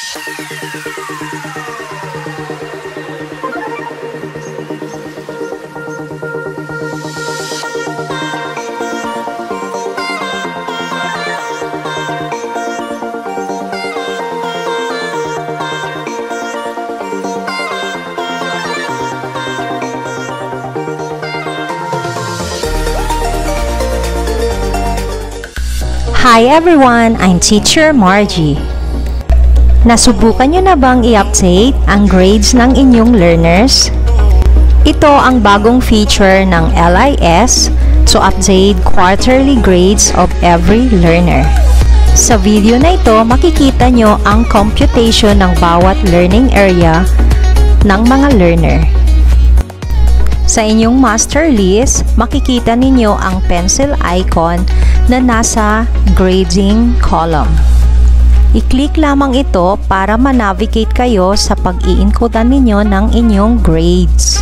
Hi everyone! I'm Teacher Margie. Nasubukan nyo na bang i-update ang grades ng inyong learners? Ito ang bagong feature ng LIS to update quarterly grades of every learner. Sa video na ito, makikita nyo ang computation ng bawat learning area ng mga learner. Sa inyong master list, makikita ninyo ang pencil icon na nasa grading column. I-click lamang ito para ma-navigate kayo sa pag-i-encodean ninyo ng inyong grades.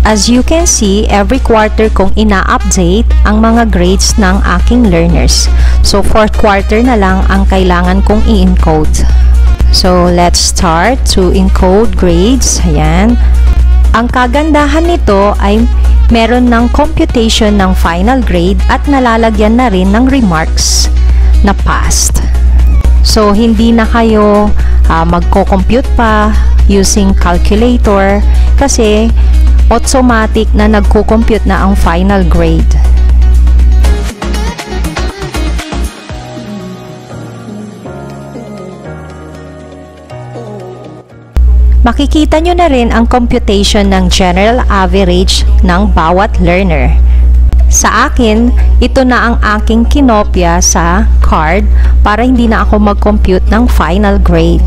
As you can see, every quarter kong ina-update ang mga grades ng aking learners. So, fourth quarter na lang ang kailangan kong i-encode. So, let's start to encode grades. Ayan. Ang kagandahan nito ay meron ng computation ng final grade at nalalagyan na rin ng remarks na passed. So, hindi na kayo magko-compute pa using calculator kasi automatic na nagko-compute na ang final grade. Makikita nyo na rin ang computation ng general average ng bawat learner. Sa akin, ito na ang aking kinopya sa card para hindi na ako mag-compute ng final grade.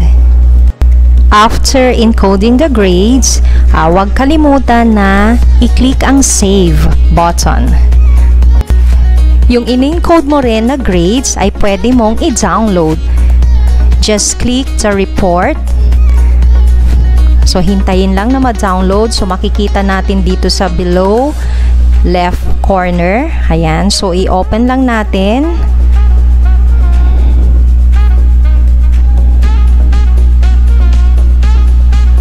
After encoding the grades, huwag kalimutan na i-click ang Save button. Yung in-encode mo rin na grades ay pwede mong i-download. Just click the report. So, hintayin lang na ma-download. So, makikita natin dito sa below left corner. Ayan. So, i-open lang natin.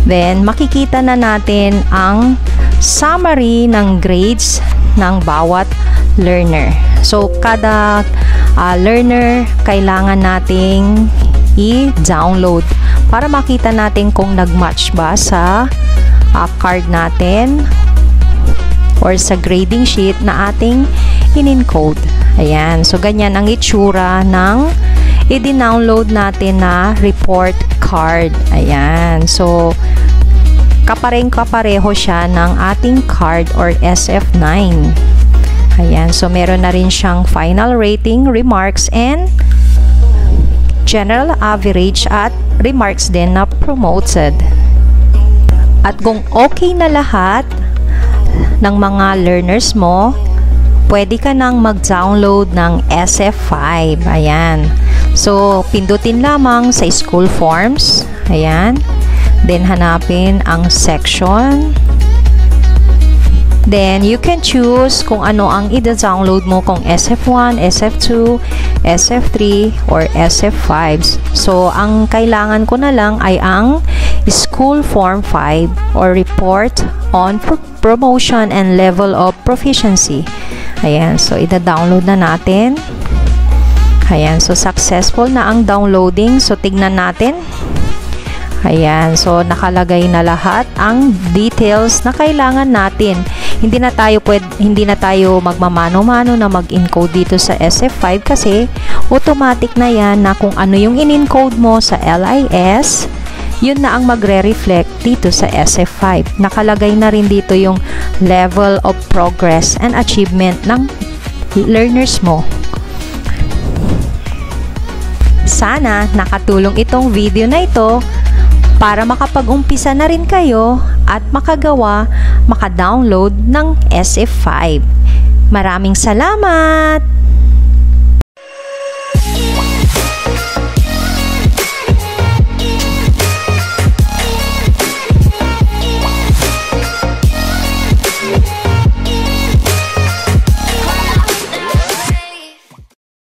Then, makikita na natin ang summary ng grades ng bawat learner. So, kada learner kailangan nating i-download para makita natin kung nag-match ba sa card natin or sa grading sheet na ating in-encode. Ayan. So, ganyan ang itsura ng i-download natin na report card. Ayan. So, kapareho siya ng ating card or SF9. Ayan. So, meron na rin siyang final rating, remarks, and general average at remarks din na promoted. At kung okay na lahat ng mga learners mo, pwede ka nang mag-download ng SF5. Ayan. So, pindutin lamang sa school forms. Ayan. Then, hanapin ang section. Then, you can choose kung ano ang i-download mo, kung SF1, SF2, SF3, or SF5. So, ang kailangan ko na lang ay ang School Form 5 or Report on Promotion and Level of Proficiency. Ayan. So, i-download na natin. Ayan. So, successful na ang downloading. So, tignan natin. Ayan, so nakalagay na lahat ang details na kailangan natin. Hindi na tayo magmamano-mano na mag-encode dito sa SF5 kasi automatic na yan na kung ano yung in-encode mo sa LIS, yun na ang magre-reflect dito sa SF5. Nakalagay na rin dito yung level of progress and achievement ng learners mo. Sana nakatulong itong video na ito para makapag-umpisa na rin kayo at maka-download ng SF5. Maraming salamat!